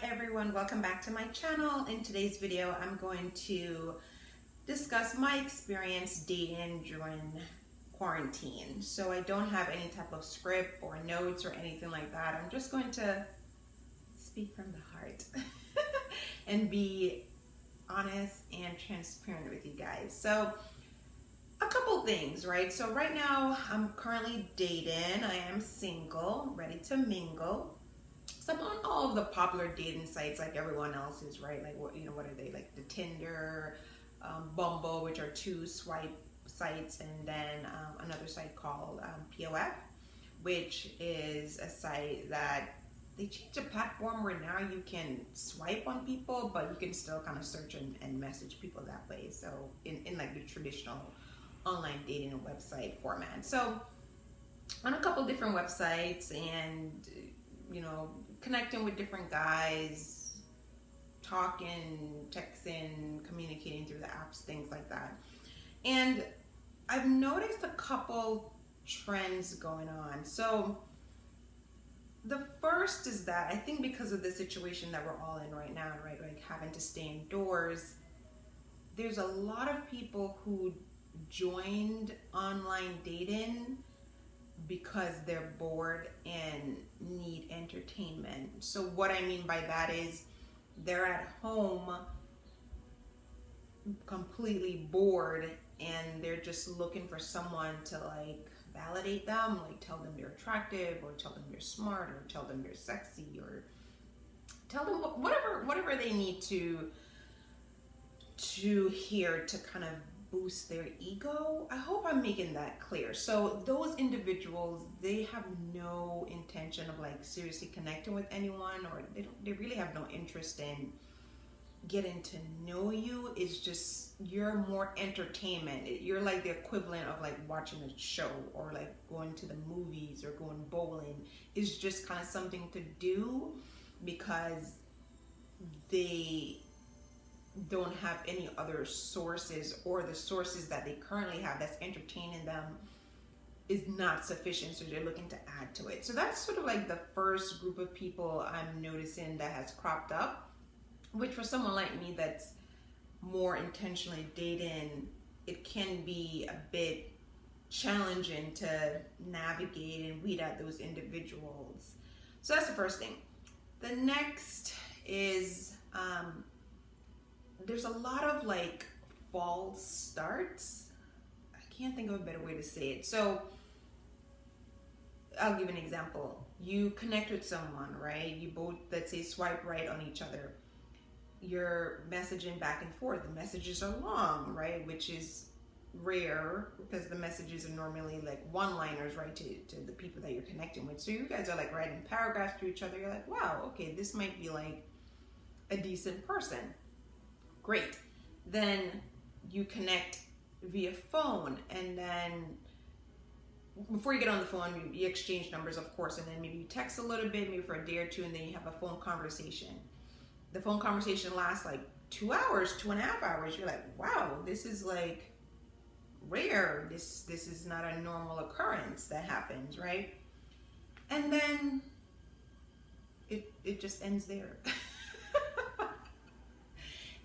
Hi everyone, welcome back to my channel. In today's video, I'm going to discuss my experience dating during quarantine. So I don't have any type of script or notes or anything like that. I'm just going to speak from the heart and be honest and transparent with you guys. So a couple things, right? So right now I'm currently dating. I am single, ready to mingle. So I'm on all of the popular dating sites like everyone else is, right? Like what are they? Like the Tinder, Bumble, which are two swipe sites, and then another site called POF, which is a site that they changed the platform where now you can swipe on people, but you can still kind of search and message people that way. So in like the traditional online dating and website format. So on a couple different websites and connecting with different guys, talking, texting, communicating through the apps, things like that. And I've noticed a couple trends going on. So the first is that I think because of the situation that we're all in right now, right, like having to stay indoors, there's a lot of people who joined online dating because they're bored and need entertainment. So what I mean by that is they're at home completely bored and they're just looking for someone to like validate them, like tell them they're attractive or tell them they're smart or tell them they're sexy or tell them whatever they need to hear to kind of boost their ego. I hope I'm making that clear. So those individuals, they have no intention of like seriously connecting with anyone, or they really have no interest in getting to know you. It's just you're more entertainment. You're like the equivalent of like watching a show or like going to the movies or going bowling. It's just kind of something to do because they don't have any other sources, or the sources that they currently have that's entertaining them is not sufficient, so they're looking to add to it. So that's sort of like the first group of people I'm noticing that has cropped up, which for someone like me that's more intentionally dating, it can be a bit challenging to navigate and weed out those individuals. So that's the first thing. The next is there's a lot of like false starts. I can't think of a better way to say it. So I'll give an example. You connect with someone, right? You both, let's say, swipe right on each other. You're messaging back and forth. The messages are long, right? Which is rare because the messages are normally like one-liners, right, to the people that you're connecting with. So you guys are like writing paragraphs to each other. You're like, wow, okay, this might be like a decent person. Great. Then you connect via phone, and then before you get on the phone, you exchange numbers, of course, and then maybe you text a little bit, maybe for a day or two, and then you have a phone conversation. The phone conversation lasts like 2 hours, 2.5 hours. You're like, wow, this is like rare. This is not a normal occurrence that happens, right? And then it just ends there.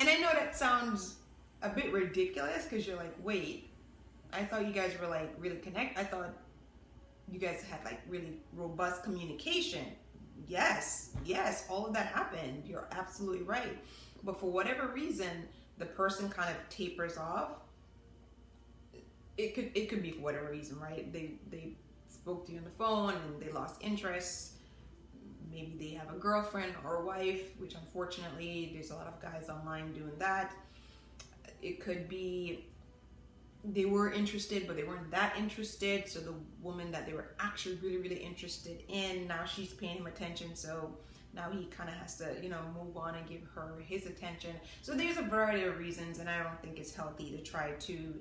And I know that sounds a bit ridiculous because you're like, wait, I thought you guys were like really connected. I thought you guys had like really robust communication. Yes, all of that happened. You're absolutely right. But for whatever reason, the person kind of tapers off. It could be for whatever reason, right? They spoke to you on the phone and they lost interest. Maybe they have a girlfriend or a wife, which unfortunately there's a lot of guys online doing that. It could be they were interested, but they weren't that interested. So the woman that they were actually really, really interested in, now she's paying him attention. So now he kind of has to, move on and give her his attention. So there's a variety of reasons, and I don't think it's healthy to try to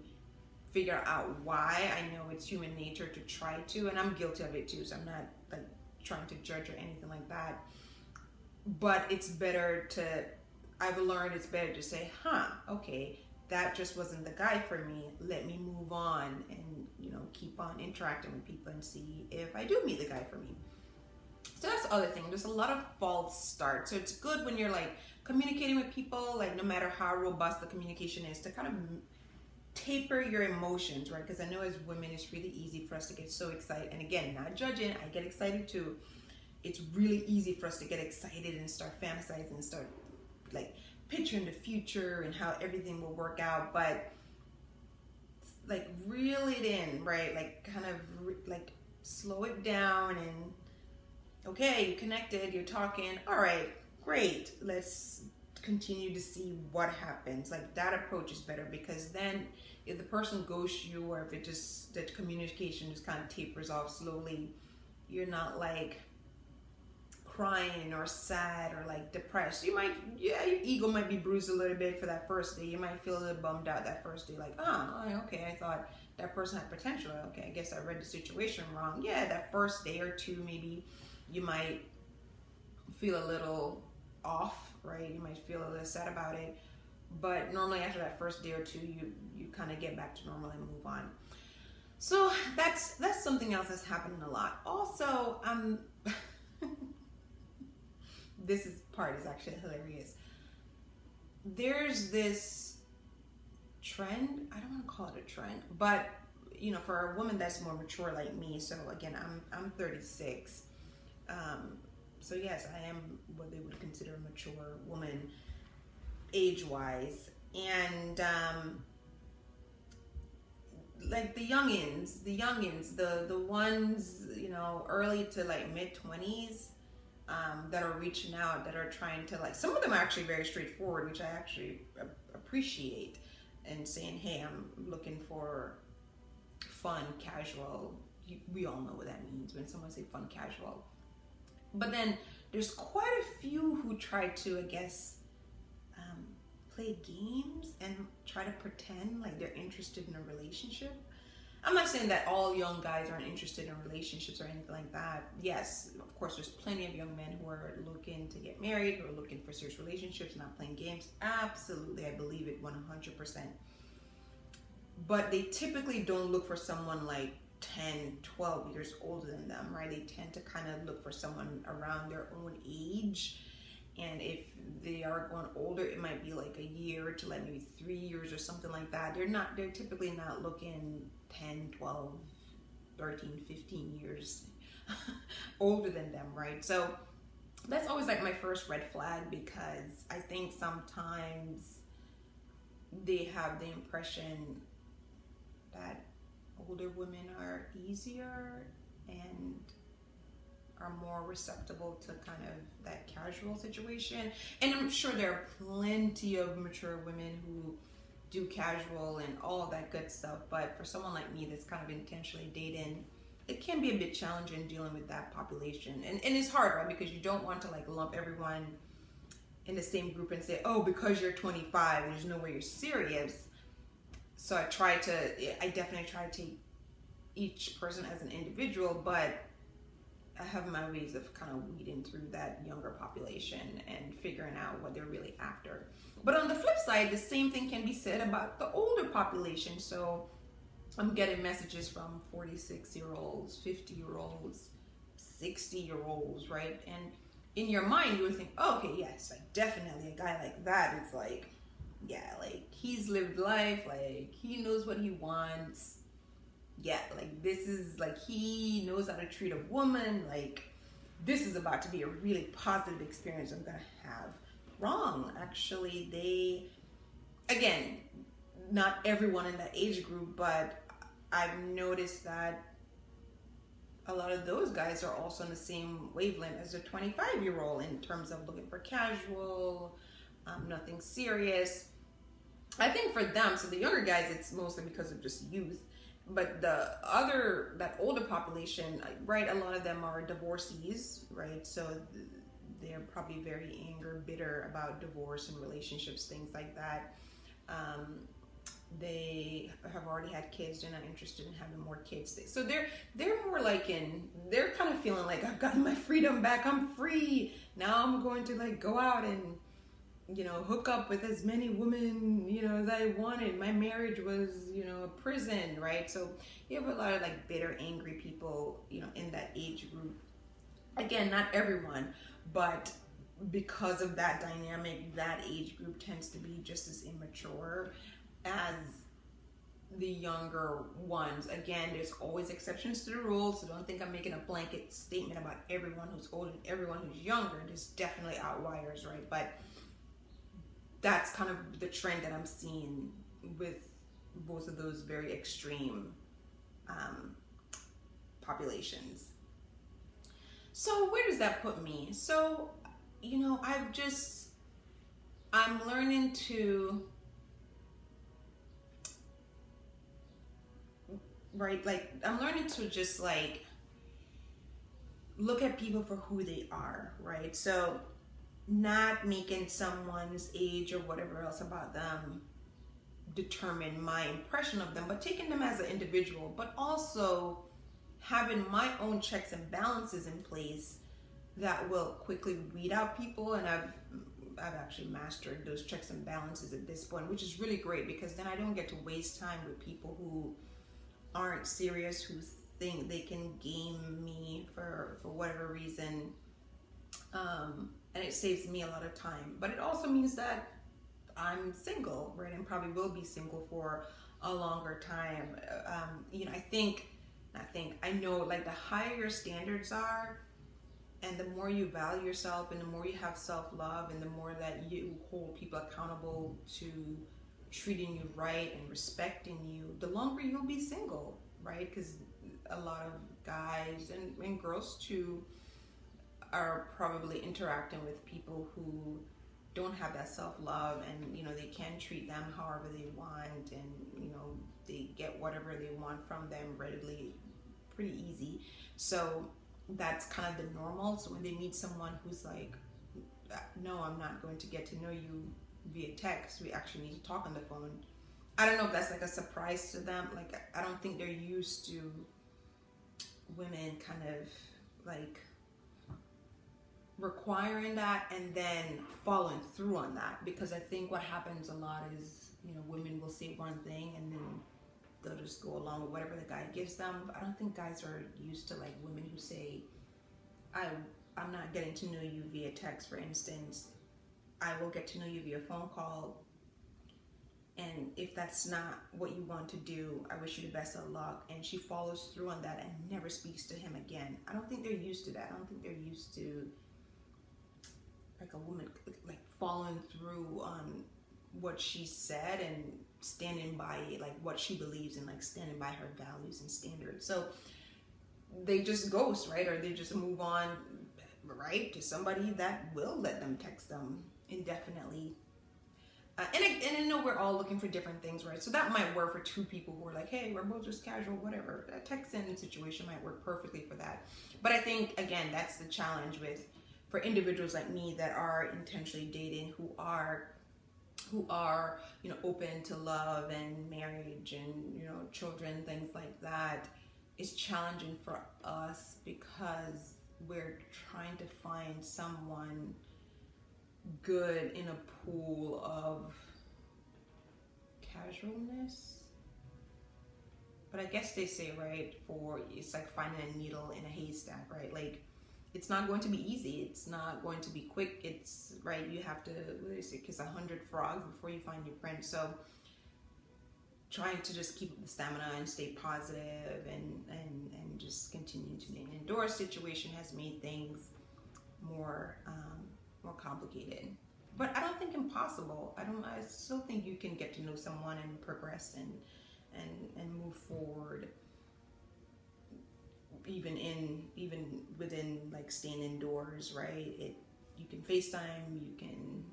figure out why. I know it's human nature to try to, and I'm guilty of it too. So I'm not like trying to judge or anything like that, but I've learned it's better to say, okay, that just wasn't the guy for me. Let me move on and keep on interacting with people and see if I do meet the guy for me. So that's the other thing. There's a lot of false starts. So it's good when you're like communicating with people, like no matter how robust the communication is, to kind of taper your emotions, right? Because I know as women, it's really easy for us to get so excited. And again, not judging, I get excited too. It's really easy for us to get excited and start fantasizing and start like picturing the future and how everything will work out. But like reel it in, right? Like kind of like slow it down and okay, you connected, you're talking, all right, great, let's continue to see what happens. Like that approach is better, because then if the person ghosts you, or if it just, that communication just kind of tapers off slowly, you're not like crying or sad or like depressed. You might, yeah, your ego might be bruised a little bit for that first day. You might feel a little bummed out that first day, like, oh, okay, I thought that person had potential. Okay, I guess I read the situation wrong. Yeah, that first day or two, maybe you might feel a little off, right? You might feel a little sad about it. But normally after that first day or two, you kind of get back to normal and move on. So that's something else that's happening a lot. Also, this part is actually hilarious. There's this trend, I don't want to call it a trend, but you know, for a woman that's more mature like me, so again, I'm 36. So yes, I am what they would consider a mature woman age-wise. And like the youngins, the ones, you know, early to like mid-20s, that are reaching out, that are trying to like, some of them are actually very straightforward, which I actually appreciate, and saying, hey, I'm looking for fun, casual. We all know what that means when someone say fun, casual. But then there's quite a few who try to, I guess, play games and try to pretend like they're interested in a relationship. I'm not saying that all young guys aren't interested in relationships or anything like that. Yes, of course, there's plenty of young men who are looking to get married, who are looking for serious relationships, not playing games. Absolutely, I believe it 100%. But they typically don't look for someone like 10, 12 years older than them, right? They tend to kind of look for someone around their own age. And if they are going older, it might be like a year to like maybe 3 years or something like that. They're typically not looking 10, 12, 13, 15 years older than them, right? So that's always like my first red flag, because I think sometimes they have the impression that older women are easier and are more receptible to kind of that casual situation. And I'm sure there are plenty of mature women who do casual and all of that good stuff. But for someone like me that's kind of intentionally dating, it can be a bit challenging dealing with that population. And it's hard, right? Because you don't want to like lump everyone in the same group and say, oh, because you're 25, there's no way you're serious. So I definitely try to take each person as an individual, but I have my ways of kind of weeding through that younger population and figuring out what they're really after. But on the flip side, the same thing can be said about the older population. So I'm getting messages from 46-year-olds, 50-year-olds, 60-year-olds, right? And in your mind, you would think, oh, okay, yes, like definitely a guy like that is like, yeah, like he's lived life, like he knows what he wants. Yeah, like this is like, he knows how to treat a woman. Like this is about to be a really positive experience I'm gonna have. Wrong, actually. Again, not everyone in that age group, but I've noticed that a lot of those guys are also in the same wavelength as a 25-year-old in terms of looking for casual, nothing serious. I think for them, so the younger guys, it's mostly because of just youth. But that older population, right, a lot of them are divorcees, right? So they're probably very bitter about divorce and relationships, things like that. They have already had kids. They're not interested in having more kids. So they're more like they're kind of feeling like, I've gotten my freedom back. I'm free. Now I'm going to like go out and, you know, hook up with as many women, you know, as I wanted. My marriage was, you know, a prison, right? So you have a lot of like bitter, angry people, you know, in that age group. Again, not everyone, but because of that dynamic, that age group tends to be just as immature as the younger ones. Again, there's always exceptions to the rule, so don't think I'm making a blanket statement about everyone who's older and everyone who's younger. There's definitely outliers, right? But that's kind of the trend that I'm seeing with both of those very extreme populations. So where does that put me? So, I'm learning to, right, like, I'm learning to just like look at people for who they are, right? So not making someone's age or whatever else about them determine my impression of them, but taking them as an individual, but also having my own checks and balances in place that will quickly weed out people. And I've actually mastered those checks and balances at this point, which is really great, because then I don't get to waste time with people who aren't serious, who think they can game me for whatever reason, and it saves me a lot of time. But it also means that I'm single, right, and probably will be single for a longer time. I know, like, the higher your standards are, and the more you value yourself, and the more you have self-love, and the more that you hold people accountable to treating you right and respecting you, the longer you'll be single, right? Because a lot of guys and girls too are probably interacting with people who don't have that self-love, and they can treat them however they want, and they get whatever they want from them readily, pretty easy. So that's kind of the normal. So when they meet someone who's like, no, I'm not going to get to know you via text, we actually need to talk on the phone, I don't know if that's like a surprise to them. Like, I don't think they're used to women kind of like requiring that and then following through on that, because I think what happens a lot is, women will say one thing and then they'll just go along with whatever the guy gives them. But I don't think guys are used to like women who say, I'm not getting to know you via text, for instance. I will get to know you via phone call. And if that's not what you want to do, I wish you the best of luck. And she follows through on that and never speaks to him again. I don't think they're used to that. I don't think they're used to like a woman like following through on what she said and standing by like what she believes in, like standing by her values and standards. So they just ghost, right? Or they just move on, right, to somebody that will let them text them indefinitely. And I know we're all looking for different things, right? So that might work for two people who are like, hey, we're both just casual, whatever. A texting situation might work perfectly for that. But I think, again, that's the challenge for individuals like me that are intentionally dating, who are open to love and marriage and children, things like that. It's challenging for us because we're trying to find someone good in a pool of casualness. But I guess they say, right, it's like finding a needle in a haystack, right? Like, it's not going to be easy. It's not going to be quick. It's, right, you have to, what do they say, kiss 100 frogs before you find your prince. So trying to just keep the stamina and stay positive and just continue to be an indoor situation has made things more complicated. But I don't think impossible. I still think you can get to know someone and progress and move forward, even within like staying indoors, right? You can FaceTime, you can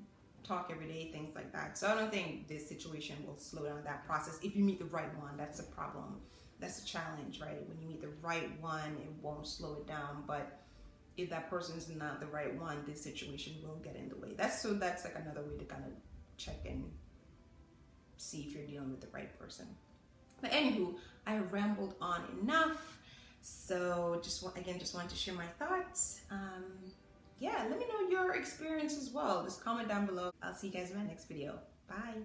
talk every day, things like that. So I don't think this situation will slow down that process. If you meet the right one, that's a problem. That's a challenge, right? When you meet the right one, it won't slow it down. But if that person's not the right one, this situation will get in the way. That's like another way to kind of check and see if you're dealing with the right person. But anywho, I rambled on enough. So just wanted to share my thoughts. Let me know your experience as well. Just comment down below. I'll see you guys in my next video. Bye.